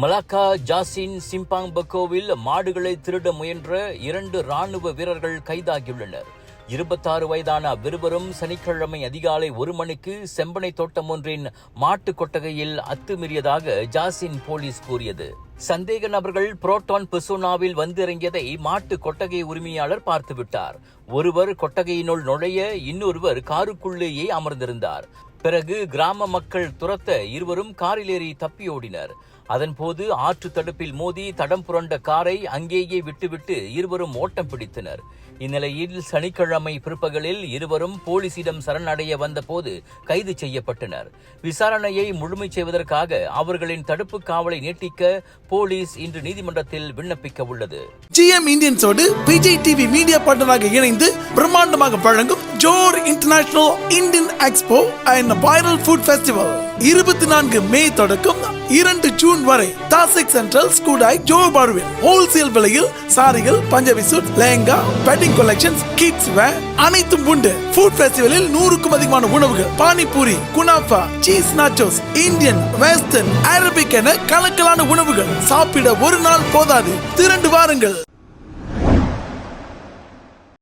Malacca ஜாசின் Simpang பக்கோவில் மாடுகளை திருட முயன்ற 2 ராணுவ வீரர்கள் கைதாகியுள்ளனர். 26 வயதான அவ்விருவரும் சனிக்கிழமை அதிகாலை 1 மணிக்கு செம்பனை தோட்டம் ஒன்றின் மாட்டு கொட்டகையில் அத்துமீறியதாக ஜாசின் போலீஸ் கூறியது. சந்தேக நபர்கள் புரோட்டான் பெசோனாவில் வந்திறங்கியதை மாட்டு கொட்டகை உரிமையாளர் பார்த்துவிட்டார். ஒருவர் கொட்டகையினுள் நுழைய, இன்னொருவர் காருக்குள்ளேயே அமர்ந்திருந்தார். பிறகு கிராம மக்கள் துரத்த இருவரும் காரிலேறி தப்பியோடினர். அதன்போது ஆற்று தடுப்பில் மோதி தடம் புரண்ட காரை அங்கேயே விட்டுவிட்டு இருவரும் ஓட்டம் பிடித்தனர். இந்நிலையில் சனிக்கிழமை பிற்பகலில் இருவரும் போலீசிடம் சரணடைய வந்தபோது கைது செய்யப்பட்டனர். விசாரணையை முழுமை செய்வதற்காக அவர்களின் தடுப்பு காவலை நீட்டிக்க போலீஸ் இன்று நீதிமன்றத்தில் விண்ணப்பிக்க உள்ளது. GM இந்தியன்ஸோடு விஜய் டிவி மீடியா பார்ட்னராக இணைந்து பிரம்மாண்டமாக வழங்கும் Johor international Indian expo and viral food festival 24 May தொடக்கம் 2 ஜூன் வரை தாசிக் சென்ட்ரல் ஸ்கூடாய் ஜோர் பார்வில் ஹோல்சேல் விலையில் சாரிகள், Punjabi suit, lehenga, wedding collections, kids wear அனைத்தும் உண்டு. ஃபுட் ஃபெஸ்டிவலில் 100க்கும் அதிகமான உணவுகள், பானிபூரி, குனாஃபா, cheese nachos, Indian, western, Arabic என கலக்கலான உணவுகள். சாப்பிட ஒரு நாள் போதாது, திரண்டு வாருங்கள்.